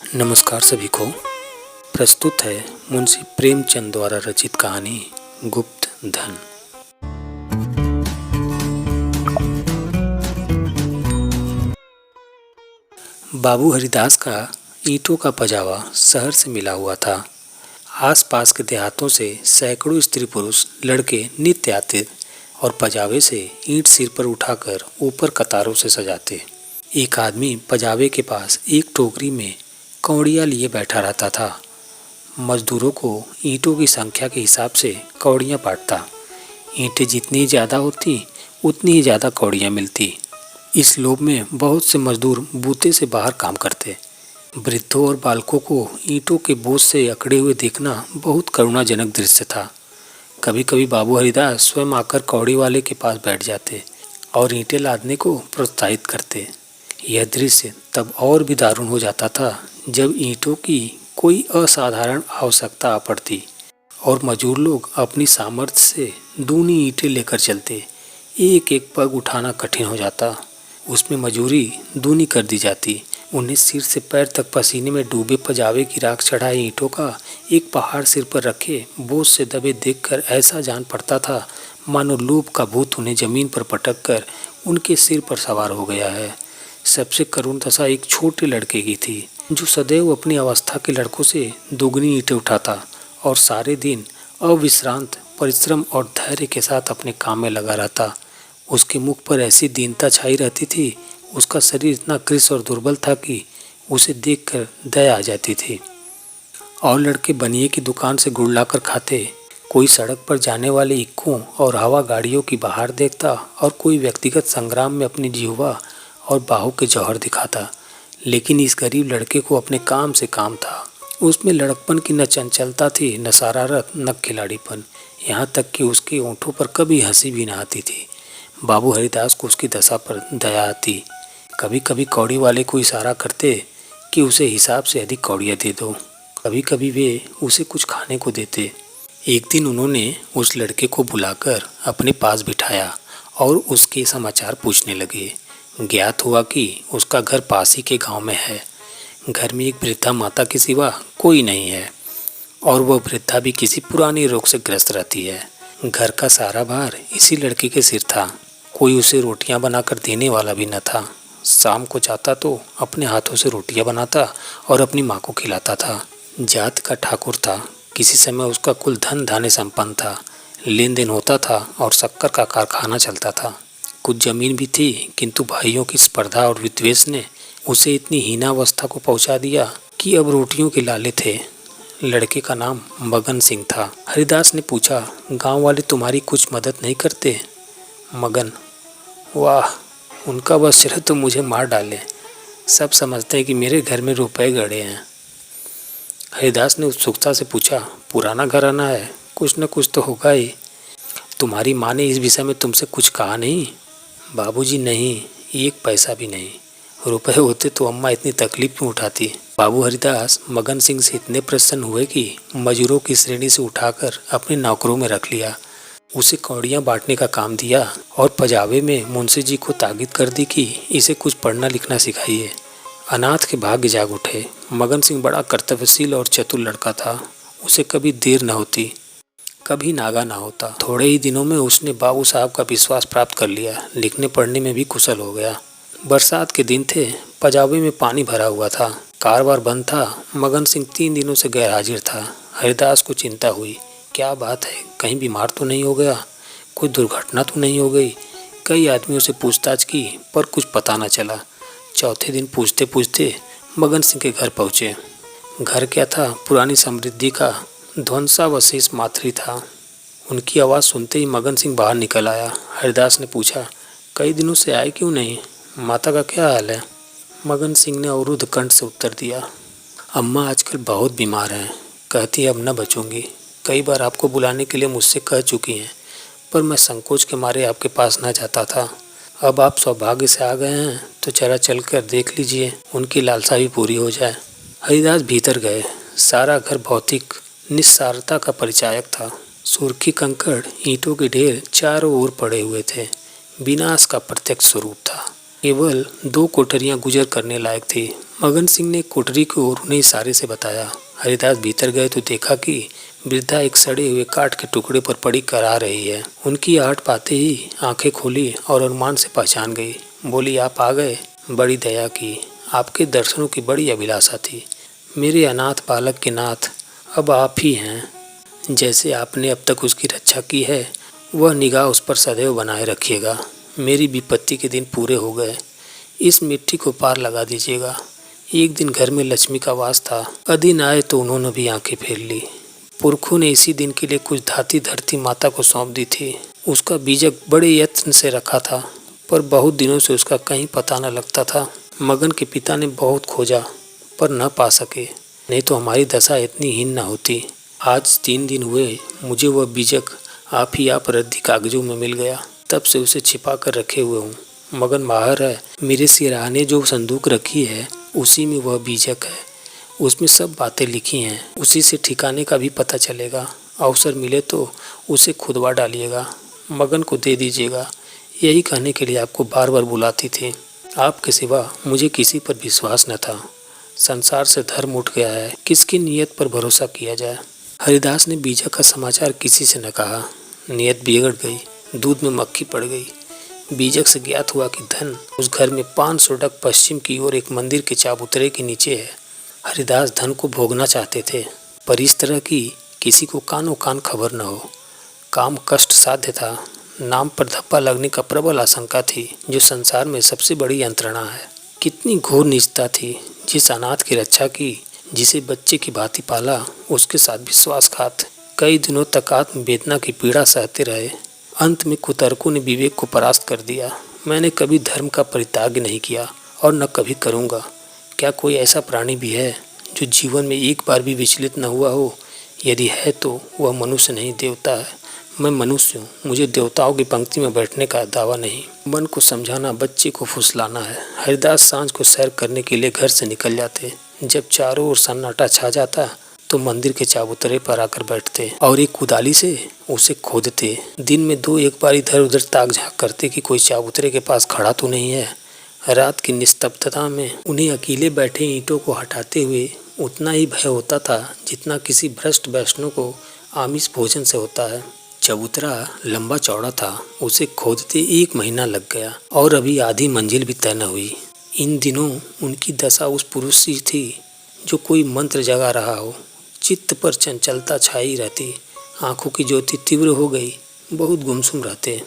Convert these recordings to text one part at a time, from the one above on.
नमस्कार सभी को। प्रस्तुत है मुंशी प्रेमचंद द्वारा रचित कहानी गुप्त धन। बाबू हरिदास का ईंटों का पजावा शहर से मिला हुआ था। आसपास के देहातों से सैकड़ों स्त्री पुरुष लड़के नित्य आते और पजावे से ईंट सिर पर उठाकर ऊपर कतारों से सजाते। एक आदमी पजावे के पास एक टोकरी में कौड़ियाँ लिए बैठा रहता था। मजदूरों को ईंटों की संख्या के हिसाब से कौड़ियाँ बांटता। ईंटें जितनी ज़्यादा होती उतनी ही ज़्यादा कौड़ियाँ मिलती। इस लोभ में बहुत से मजदूर बूते से बाहर काम करते। वृद्धों और बालकों को ईंटों के बोझ से अकड़े हुए देखना बहुत करुणाजनक दृश्य था। कभी कभी बाबू हरिदास स्वयं आकर कौड़ी वाले के पास बैठ जाते और ईंटें लादने को प्रोत्साहित करते। यह दृश्य तब और भी दारुण हो जाता था जब ईंटों की कोई असाधारण आवश्यकता आ पड़ती और मजदूर लोग अपनी सामर्थ्य से दूनी ईंटें लेकर चलते। एक एक पग उठाना कठिन हो जाता। उसमें मजूरी दूनी कर दी जाती। उन्हें सिर से पैर तक पसीने में डूबे पजावे की राख चढ़ाए ईंटों का एक पहाड़ सिर पर रखे बोझ से दबे देखकर ऐसा जान पड़ता था मानो लोभ का भूत उन्हें जमीन पर पटक कर उनके सिर पर सवार हो गया है। सबसे करुण दशा एक छोटे लड़के की थी जो सदैव अपनी अवस्था के लड़कों से दोगुनी ईंटें उठाता और सारे दिन अविश्रांत परिश्रम और धैर्य के साथ अपने काम में लगा रहता। उसके मुख पर ऐसी दीनता छाई रहती थी। उसका शरीर इतना कृश और दुर्बल था कि उसे देखकर दया आ जाती थी। और लड़के बनिए की दुकान से गुड़ लाकर खाते। कोई सड़क पर जाने वाले इक्कों और हवा गाड़ियों की बहार देखता और कोई व्यक्तिगत संग्राम में अपनी जीवा और बाहू के जौहर दिखाता। लेकिन इस गरीब लड़के को अपने काम से काम था। उसमें लड़कपन की न चंचलता थी, न शरारत, न खिलाड़ीपन, यहाँ तक कि उसके ओंठों पर कभी हंसी भी न आती थी। बाबू हरिदास को उसकी दशा पर दया आती। कभी कभी कौड़ी वाले को इशारा करते कि उसे हिसाब से अधिक कौड़ियाँ दे दो। कभी कभी वे उसे कुछ खाने को देते। एक दिन उन्होंने उस लड़के को बुलाकर अपने पास बिठाया और उसके समाचार पूछने लगे। ज्ञात हुआ कि उसका घर पास ही के गांव में है। घर में एक वृद्धा माता के सिवा कोई नहीं है और वह वृद्धा भी किसी पुराने रोग से ग्रस्त रहती है। घर का सारा भार इसी लड़के के सिर था। कोई उसे रोटियां बनाकर देने वाला भी न था। शाम को जाता तो अपने हाथों से रोटियां बनाता और अपनी माँ को खिलाता था। जात का ठाकुर था। किसी समय उसका कुल धन धान्य संपन्न था। लेन देन होता था और शक्कर का कारखाना चलता था। कुछ जमीन भी थी, किंतु भाइयों की स्पर्धा और विद्वेष ने उसे इतनी हीनावस्था को पहुंचा दिया कि अब रोटियों के लाले थे। लड़के का नाम मगन सिंह था। हरिदास ने पूछा, गांव वाले तुम्हारी कुछ मदद नहीं करते? मगन, वाह, उनका बस चले तो मुझे मार डाले। सब समझते हैं कि मेरे घर में रुपए गड़े हैं। हरिदास ने उत्सुकता से पूछा, पुराना घराना है, कुछ न कुछ तो होगा ही। तुम्हारी माँ ने इस विषय में तुमसे कुछ कहा नहीं? बाबूजी, नहीं, एक पैसा भी नहीं। रुपए होते तो अम्मा इतनी तकलीफ क्यों उठाती? बाबू हरिदास मगन सिंह से इतने प्रसन्न हुए कि मजूरों की श्रेणी से उठाकर अपने नौकरों में रख लिया। उसे कौड़ियाँ बांटने का काम दिया और पजावे में मुंशी जी को ताकीद कर दी कि इसे कुछ पढ़ना लिखना सिखाइए। अनाथ के भाग्य जाग उठे। मगन सिंह बड़ा कर्तव्यशील और चतुर लड़का था। उसे कभी देर न होती, कभी नागा ना होता। थोड़े ही दिनों में उसने बाबू साहब का विश्वास प्राप्त कर लिया। लिखने पढ़ने में भी कुशल हो गया। बरसात के दिन थे। पजावे में पानी भरा हुआ था। कारोबार बंद था। मगन सिंह 3 दिनों से गैर हाजिर था। हरिदास को चिंता हुई, क्या बात है, कहीं बीमार तो नहीं हो गया? कोई दुर्घटना तो नहीं हो गई? कई आदमियों से पूछताछ की पर कुछ पता न चला। चौथे दिन पूछते पूछते मगन सिंह के घर पहुँचे। घर क्या था, पुरानी समृद्धि का ध्वंसावशेष मात्र था। उनकी आवाज़ सुनते ही मगन सिंह बाहर निकल आया। हरिदास ने पूछा, कई दिनों से आए क्यों नहीं? माता का क्या हाल है? मगन सिंह ने अवरुद्ध कंठ से उत्तर दिया, अम्मा आजकल बहुत बीमार हैं, कहती अब न बचूंगी। कई बार आपको बुलाने के लिए मुझसे कह चुकी हैं, पर मैं संकोच के मारे आपके पास न जाता था। अब आप सौभाग्य से आ गए हैं तो जरा चल कर देख लीजिए, उनकी लालसा भी पूरी हो जाए। हरिदास भीतर गए। सारा घर भौतिक निस्सारता का परिचायक था। सुर्खी कंकड़, ईंटों के ढेर चारों ओर पड़े हुए थे। विनाश का प्रत्यक्ष स्वरूप था। केवल 2 कोठरियां गुजर करने लायक थी। मगन सिंह ने कोठरी की ओर उन्हें इशारे से बताया। हरिदास भीतर गए तो देखा कि वृद्धा एक सड़े हुए काठ के टुकड़े पर पड़ी करा रही है। उनकी आहट पाते ही आंखें खोली और अनुमान से पहचान गई। बोली, आप आ गए, बड़ी दया की, आपके दर्शनों की बड़ी अभिलाषा थी। मेरे अनाथ बालक के नाथ अब आप ही हैं। जैसे आपने अब तक उसकी रक्षा की है, वह निगाह उस पर सदैव बनाए रखिएगा। मेरी विपत्ति के दिन पूरे हो गए, इस मिट्टी को पार लगा दीजिएगा। एक दिन घर में लक्ष्मी का वास था, अधीन आए तो उन्होंने भी आंखें फेर ली। पुरखों ने इसी दिन के लिए कुछ धाती धरती माता को सौंप दी थी। उसका बीजक बड़े यत्न से रखा था, पर बहुत दिनों से उसका कहीं पता न लगता था। मगन के पिता ने बहुत खोजा पर न पा सके, नहीं तो हमारी दशा इतनी हीन न होती। आज 3 दिन हुए मुझे वह बीजक आप ही आप रद्दी कागजों में मिल गया, तब से उसे छिपा कर रखे हुए हूँ। मगन बाहर है, मेरे सिरहाने जो संदूक रखी है उसी में वह बीजक है। उसमें सब बातें लिखी हैं, उसी से ठिकाने का भी पता चलेगा। अवसर मिले तो उसे खुदवा डालिएगा, मगन को दे दीजिएगा। यही कहने के लिए आपको बार बार बुलाती थी। आपके सिवा मुझे किसी पर विश्वास न था। संसार से धर्म उठ गया है, किसकी नीयत पर भरोसा किया जाए। हरिदास ने बीजक का समाचार किसी से न कहा। नीयत बिगड़ गई, दूध में मक्खी पड़ गई। बीजक से ज्ञात हुआ कि धन उस घर में 500 डग पश्चिम की ओर एक मंदिर के चाबुतरे के नीचे है। हरिदास धन को भोगना चाहते थे, पर इस तरह की किसी को कानो कान खबर न हो। काम कष्ट साध्य था, नाम पर धब्बा लगने का प्रबल आशंका थी, जो संसार में सबसे बड़ी यंत्रणा है। कितनी घोर नीचता थी। जिस अनाथ की रक्षा की, जिसे बच्चे की भांति पाला, उसके साथ विश्वासघात। कई दिनों तक आत्म वेदना की पीड़ा सहते रहे। अंत में कुतर्कों ने विवेक को परास्त कर दिया। मैंने कभी धर्म का परित्याग नहीं किया और न कभी करूँगा। क्या कोई ऐसा प्राणी भी है जो जीवन में एक बार भी विचलित न हुआ हो? यदि है तो वह मनुष्य नहीं, देवता है। मैं मनुष्य हूँ, मुझे देवताओं की पंक्ति में बैठने का दावा नहीं। मन को समझाना, बच्चे को फुसलाना है। हरिदास सांझ को सैर करने के लिए घर से निकल जाते। जब चारों ओर सन्नाटा छा जाता तो मंदिर के चाबुतरे पर आकर बैठते और एक कुदाली से उसे खोदते। दिन में 2-1 बार इधर उधर ताक झाँक करते कि कोई चाबुतरे के पास खड़ा तो नहीं है। रात की निस्तब्धता में उन्हें अकेले बैठे ईंटों को हटाते हुए उतना ही भय होता था जितना किसी भ्रष्ट वैष्णव को आमिष भोजन से होता है। चबूतरा लंबा चौड़ा था, उसे खोदते 1 महीना लग गया और अभी आधी मंजिल भी तय न हुई। इन दिनों उनकी दशा उस पुरुष सी थी जो कोई मंत्र जगा रहा हो। चित्त पर चंचलता छाई रहती, आंखों की ज्योति तीव्र हो गई, बहुत गुमसुम रहते,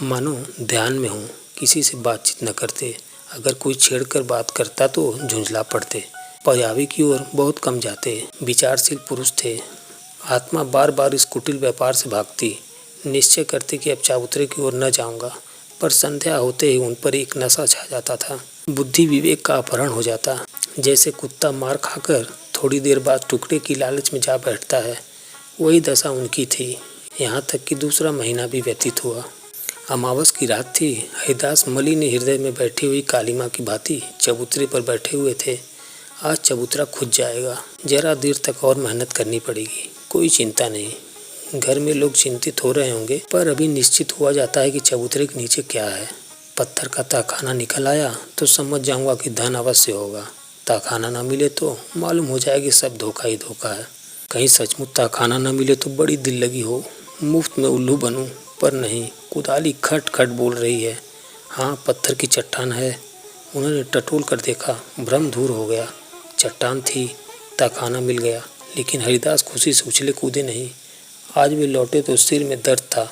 मानो ध्यान में हो, किसी से बातचीत न करते। अगर कोई छेड़कर बात करता तो झुंझला पड़ते। पयावे की ओर बहुत कम जाते। विचारशील पुरुष थे। आत्मा बार बार इस कुटिल व्यापार से भागती। निश्चय करते कि अब चाबुतरे की ओर न जाऊंगा, पर संध्या होते ही उन पर एक नशा छा जाता था। बुद्धि विवेक का अपहरण हो जाता। जैसे कुत्ता मार खाकर थोड़ी देर बाद टुकड़े की लालच में जा बैठता है, वही दशा उनकी थी। यहाँ तक कि दूसरा महीना भी व्यतीत हुआ। अमावस की रात थी। हरिदास मलिन हृदय में बैठी हुई काली माँ की भांति चबूतरे पर बैठे हुए थे। आज चबूतरा खुद जाएगा, जरा देर तक और मेहनत करनी पड़ेगी। कोई चिंता नहीं। घर में लोग चिंतित हो रहे होंगे, पर अभी निश्चित हुआ जाता है कि चबूतरे के नीचे क्या है। पत्थर का तहखाना निकल आया तो समझ जाऊंगा कि धन अवश्य होगा। तहखाना न मिले तो मालूम हो जाएगी सब धोखा ही धोखा है। कहीं सचमुच तहखाना न मिले तो बड़ी दिल लगी हो, मुफ्त में उल्लू बनूं, पर नहीं। कुदाली खट खट बोल रही है। हाँ, पत्थर की चट्टान है। उन्होंने टटोल कर देखा, भ्रम दूर हो गया। चट्टान थी, तहखाना मिल गया। लेकिन हरिदास खुशी से उछले कूदे नहीं। आज वे लौटे तो सिर में दर्द था।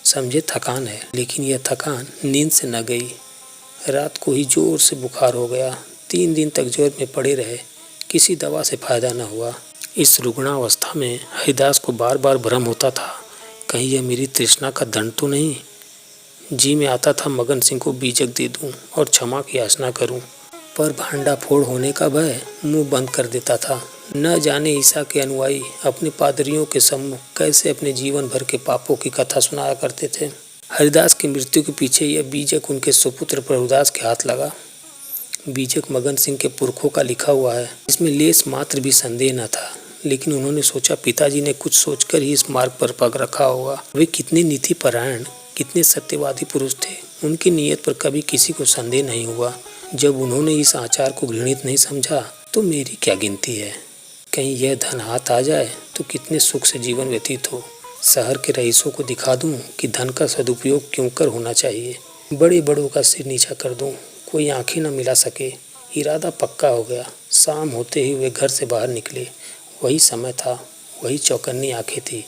समझे थकान है, लेकिन यह थकान नींद से न गई। रात को ही जोर से बुखार हो गया। 3 दिन तक ज्वर में पड़े रहे, किसी दवा से फायदा न हुआ। इस रुग्णावस्था में हरिदास को बार बार भ्रम होता था, कहीं यह मेरी तृष्णा का दंड तो नहीं। जी में आता था मगन सिंह को बीजक दे दूं और क्षमा की याचना करूं, पर भांडा फोड़ होने का भय मुंह बंद कर देता था। न जाने ईसा के अनुयायी अपने पादरियों के सम्मुख कैसे अपने जीवन भर के पापों की कथा सुनाया करते थे। हरिदास की मृत्यु के पीछे यह बीजक उनके सुपुत्र प्रभुदास के हाथ लगा। बीजक मगन सिंह के पुरखों का लिखा हुआ है, इसमें लेस मात्र भी संदेह न था। लेकिन उन्होंने सोचा पिताजी ने कुछ सोचकर ही इस मार्ग पर पग रखा होगा। वे कितने नीतिपरायण, कितने सत्यवादी पुरुष थे। उनकी नीयत पर कभी किसी को संदेह नहीं हुआ। जब उन्होंने इस आचार को घृणित नहीं समझा तो मेरी क्या गिनती है। कहीं यह धन हाथ आ जाए तो कितने सुख से जीवन व्यतीत हो। शहर के रईसों को दिखा दूं कि धन का सदुपयोग क्यों कर होना चाहिए। बड़े बड़ों का सिर नीचा कर दूं, कोई आंखें न मिला सके। इरादा पक्का हो गया। शाम होते ही वे घर से बाहर निकले। वही समय था, वही चौकन्नी आंखें थी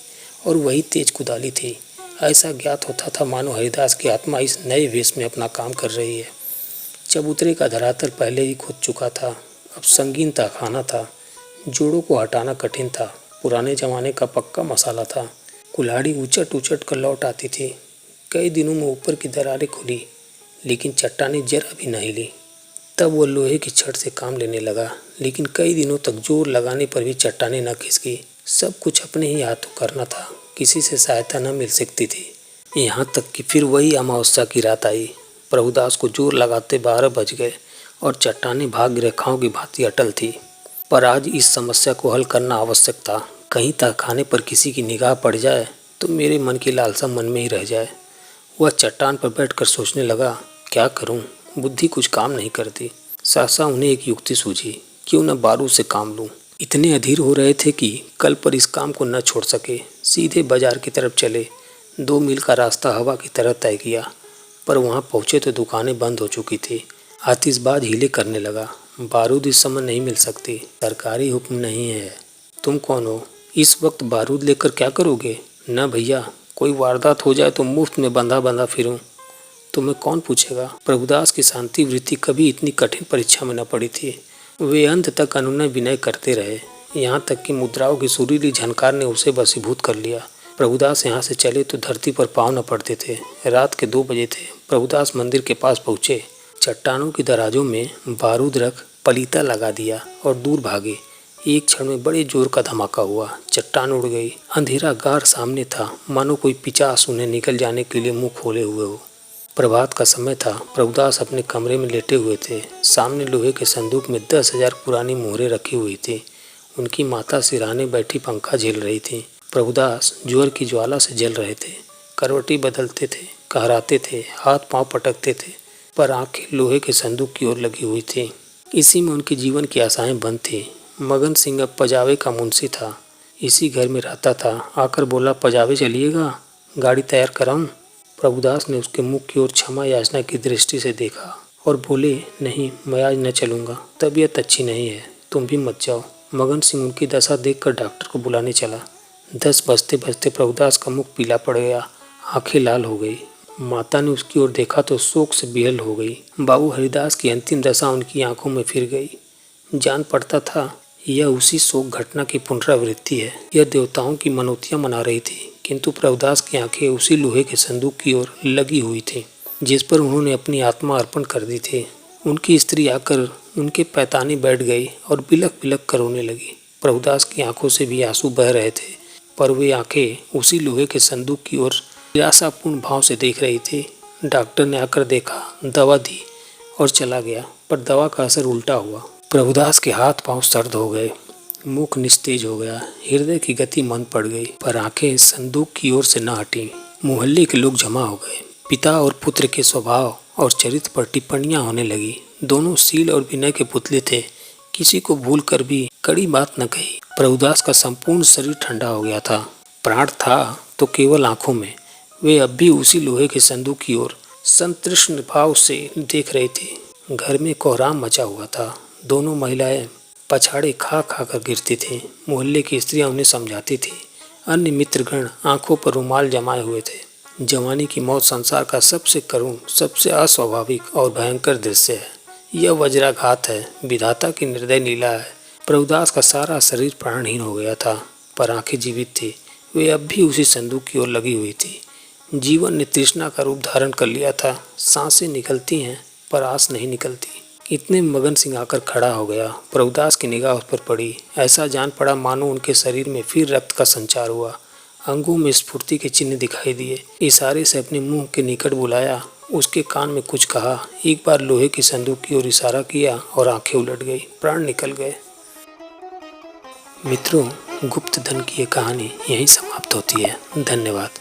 और वही तेज कुदाली थी। ऐसा ज्ञात होता था मानो हरिदास की आत्मा इस नए वेश में अपना काम कर रही है। चबूतरे का धरातल पहले ही खुद चुका था, अब संगीन तहखाना था। जोड़ों को हटाना कठिन था, पुराने जमाने का पक्का मसाला था। कुल्हाड़ी उचट उचट कर लौट आती थी। कई दिनों में ऊपर की दरारें खुली, लेकिन चट्टानें जरा भी न हिली। तब वो लोहे की छड़ से काम लेने लगा, लेकिन कई दिनों तक जोर लगाने पर भी चट्टानें न खिसकी। सब कुछ अपने ही हाथों करना था, किसी से सहायता न मिल सकती थी। यहाँ तक कि फिर वही अमावस्या की रात आई। प्रभुदास को जोर लगाते 12 बज गए और चट्टानें भाग्य रेखाओं की भांति अटल थी। पर आज इस समस्या को हल करना आवश्यक था। कहीं तहखाने पर किसी की निगाह पड़ जाए तो मेरे मन की लालसा मन में ही रह जाए। वह चट्टान पर बैठकर सोचने लगा, क्या करूं? बुद्धि कुछ काम नहीं करती। सहसा उन्हें एक युक्ति सूझी, क्यों न बारूद से काम लूं। इतने अधीर हो रहे थे कि कल पर इस काम को न छोड़ सके। सीधे बाजार की तरफ चले। 2 मील का रास्ता हवा की तरह तय किया, पर वहां पहुंचे तो दुकानें बंद हो चुकी थी। आतिशबाज हीले करने लगा। बारूद इस समय नहीं मिल सकती, सरकारी हुक्म नहीं है। तुम कौन हो? इस वक्त बारूद लेकर क्या करोगे? न भैया, कोई वारदात हो जाए तो मुफ्त में बंधा बंधा फिरूं। तुम्हें कौन पूछेगा? प्रभुदास की शांति वृत्ति कभी इतनी कठिन परीक्षा में न पड़ी थी। वे अंत तक अनुनय विनय करते रहे, यहाँ तक कि मुद्राओं की सुरीली झनकार ने उसे वशीभूत कर लिया। प्रभुदास यहाँ से चले तो धरती पर पाँव न पड़ते थे। रात के 2 बजे थे। प्रभुदास मंदिर के पास पहुँचे। चट्टानों की दराजों में बारूद रख पलीता लगा दिया और दूर भागे। एक क्षण में बड़े जोर का धमाका हुआ। चट्टान उड़ गई। अंधेरा गार सामने था, मानो कोई पिचास उन्हें निकल जाने के लिए मुंह खोले हुए हो। प्रभात का समय था। प्रभुदास अपने कमरे में लेटे हुए थे। सामने लोहे के संदूक में 10,000 पुरानी मोहरें रखी हुई थी। उनकी माता सिरहाने बैठी पंखा झेल रही थी। प्रभुदास ज्वर की ज्वाला से जल रहे थे। करवटी बदलते थे, कहराते थे, हाथ पांव पटकते थे, पर आंखें लोहे के संदूक की ओर लगी हुई थी। इसी में उनके जीवन की आशाएं बंद थी। मगन सिंह अब पजावे का मुंशी था। इसी घर में रहता था। आकर बोला, पजावे चलिएगा, गाड़ी तैयार कराऊं? प्रभुदास ने उसके मुख की ओर क्षमा याचना की दृष्टि से देखा और बोले, नहीं, मैं आज न चलूंगा, तबीयत अच्छी नहीं है, तुम भी मत जाओ। मगन सिंह उनकी दशा देखकर डॉक्टर को बुलाने चला। 10 बजते बजते प्रभुदास का मुख पीला पड़ गया, आंखें लाल हो गई। माता ने उसकी ओर देखा तो शोक से बेहल हो गई। बाबू हरिदास की अंतिम दशा उनकी आंखों में फिर गई। जान पड़ता था यह उसी शोक घटना की पुनरावृत्ति है। यह देवताओं की मनौतियां मना रही थी, किंतु प्रभुदास की आंखें उसी लोहे के संदूक की ओर लगी हुई थी जिस पर उन्होंने अपनी आत्मा अर्पण कर दी थी। उनकी स्त्री आकर उनके पैताने बैठ गई और बिलख बिलख कर रोने लगी। प्रभुदास की आंखों से भी आंसू बह रहे थे, पर वे आंखें उसी लोहे के संदूक की ओर निराशापूर्ण भाव से देख रही थी। डॉक्टर ने आकर देखा, दवा दी और चला गया, पर दवा का असर उल्टा हुआ। प्रभुदास के हाथ पांव सर्द हो गए, मुख निस्तेज हो गया, हृदय की गति मंद पड़ गई, पर आंखें संदूक की ओर से न हटी। मोहल्ले के लोग जमा हो गए। पिता और पुत्र के स्वभाव और चरित्र पर टिप्पणियां होने लगी। दोनों शील और विनय के पुतले थे, किसी को भूल कर भी कड़ी बात न कही। प्रभुदास का संपूर्ण शरीर ठंडा हो गया था। प्राण था तो केवल आंखों में। वे अब भी उसी लोहे के संदूक की ओर संतृष्ण भाव से देख रहे थे। घर में कोहराम मचा हुआ था। दोनों महिलाएं पछाड़े खा खा कर गिरती थीं। मोहल्ले की स्त्रियां उन्हें समझाती थीं। अन्य मित्रगण आंखों पर रुमाल जमाए हुए थे। जवानी की मौत संसार का सबसे करुण, सबसे अस्वाभाविक और भयंकर दृश्य है। यह वज्राघात है, विधाता की निर्दय लीला है। प्रभुदास का सारा शरीर प्राणहीन हो गया था, पर आंखें जीवित थी। वे अब भी उसी संदूक की ओर लगी हुई थी। जीवन ने तृष्णा का रूप धारण कर लिया था। सांसें निकलती हैं, पर आस नहीं निकलती। इतने मगन सिंह आकर खड़ा हो गया। प्रभुदास की निगाह उस पर पड़ी। ऐसा जान पड़ा मानो उनके शरीर में फिर रक्त का संचार हुआ। अंगों में स्फूर्ति के चिन्ह दिखाई दिए। इशारे से अपने मुंह के निकट बुलाया, उसके कान में कुछ कहा। एक बार लोहे की संदूक की ओर इशारा किया और आंखें उलट गई, प्राण निकल गए। मित्रों, गुप्त धन की ये कहानी यहीं समाप्त होती है। धन्यवाद।